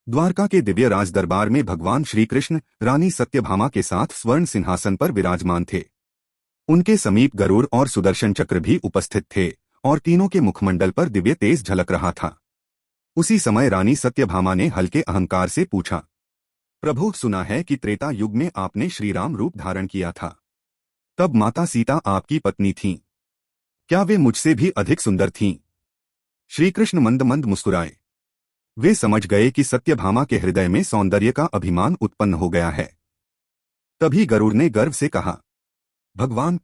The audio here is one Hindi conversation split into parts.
द्वारका के दिव्य राज दरबार में भगवान श्री कृष्ण रानी सत्यभामा के साथ स्वर्ण सिंहासन पर विराजमान थे। उनके समीप गरुड़ और सुदर्शन चक्र भी उपस्थित थे और तीनों के मुखमंडल पर दिव्य तेज झलक रहा था। उसी समय रानी सत्यभामा ने हल्के अहंकार से पूछा, प्रभु, सुना है कि त्रेता युग में आपने श्रीराम रूप धारण किया था। तब माता सीता आपकी पत्नी थीं। क्या वे मुझसे भी अधिक सुंदर थीं? श्री कृष्ण मंद मंद मुस्कुराए। वे समझ गए कि सत्यभामा के हृदय में सौंदर्य का अभिमान उत्पन्न हो गया है। तभी गरुड़ ने गर्व से कहा, भगवान,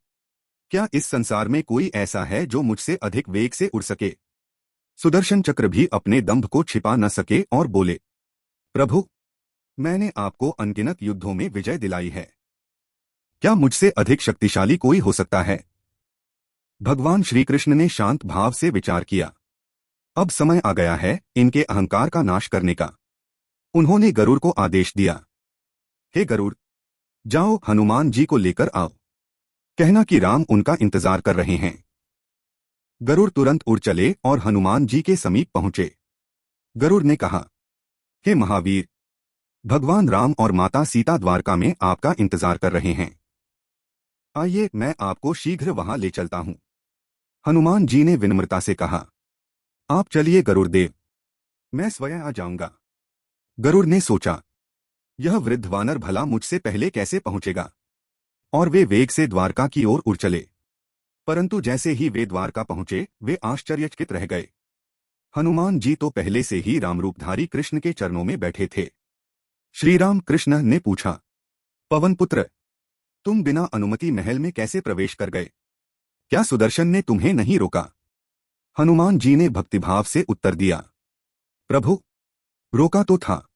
क्या इस संसार में कोई ऐसा है जो मुझसे अधिक वेग से उड़ सके? सुदर्शन चक्र भी अपने दंभ को छिपा न सके और बोले, प्रभु, मैंने आपको अनगिनत युद्धों में विजय दिलाई है। क्या मुझसे अधिक शक्तिशाली कोई हो सकता है? भगवान श्री कृष्ण ने शांत भाव से विचार किया। अब समय आ गया है इनके अहंकार का नाश करने का। उन्होंने गरुड़ को आदेश दिया, हे गरुड़, जाओ हनुमान जी को लेकर आओ। कहना कि राम उनका इंतजार कर रहे हैं। गरुड़ तुरंत उड़ चले और हनुमान जी के समीप पहुंचे। गरुड़ ने कहा, हे महावीर, भगवान राम और माता सीता द्वारका में आपका इंतजार कर रहे हैं। आइए, मैं आपको शीघ्र वहां ले चलता हूं। हनुमान जी ने विनम्रता से कहा, आप चलिए गरुड़देव, मैं स्वयं आ जाऊंगा। गरुड़ ने सोचा, यह वृद्ध वानर भला मुझसे पहले कैसे पहुंचेगा? और वे वेग से द्वारका की ओर उड़ चले। परंतु जैसे ही वे द्वारका पहुंचे, वे आश्चर्यचकित रह गए। हनुमान जी तो पहले से ही रामरूपधारी कृष्ण के चरणों में बैठे थे। श्रीराम कृष्ण ने पूछा, पवन पुत्र, तुम बिना अनुमति महल में कैसे प्रवेश कर गए? क्या सुदर्शन ने तुम्हें नहीं रोका? हनुमान जी ने भक्तिभाव से उत्तर दिया, प्रभु, रोका तो था,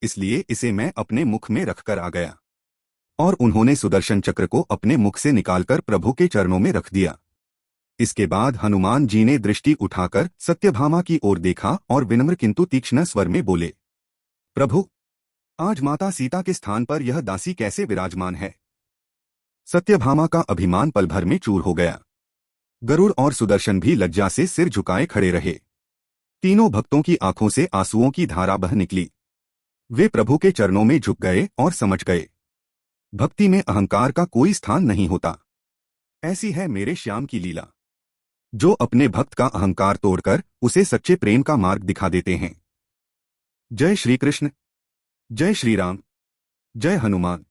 इसलिए इसे मैं अपने मुख में रखकर आ गया। और उन्होंने सुदर्शन चक्र को अपने मुख से निकालकर प्रभु के चरणों में रख दिया। इसके बाद हनुमान जी ने दृष्टि उठाकर सत्यभामा की ओर देखा और विनम्र किंतु तीक्ष्ण स्वर में बोले, प्रभु, आज माता सीता के स्थान पर यह दासी कैसे विराजमान है? सत्यभामा का अभिमान पल भर में चूर हो गया। गरुड़ और सुदर्शन भी लज्जा से सिर झुकाए खड़े रहे। तीनों भक्तों की आंखों से आंसुओं की धारा बह निकली। वे प्रभु के चरणों में झुक गए और समझ गए, भक्ति में अहंकार का कोई स्थान नहीं होता। ऐसी है मेरे श्याम की लीला, जो अपने भक्त का अहंकार तोड़कर उसे सच्चे प्रेम का मार्ग दिखा देते हैं। जय श्री कृष्ण, जय श्री राम, जय हनुमान।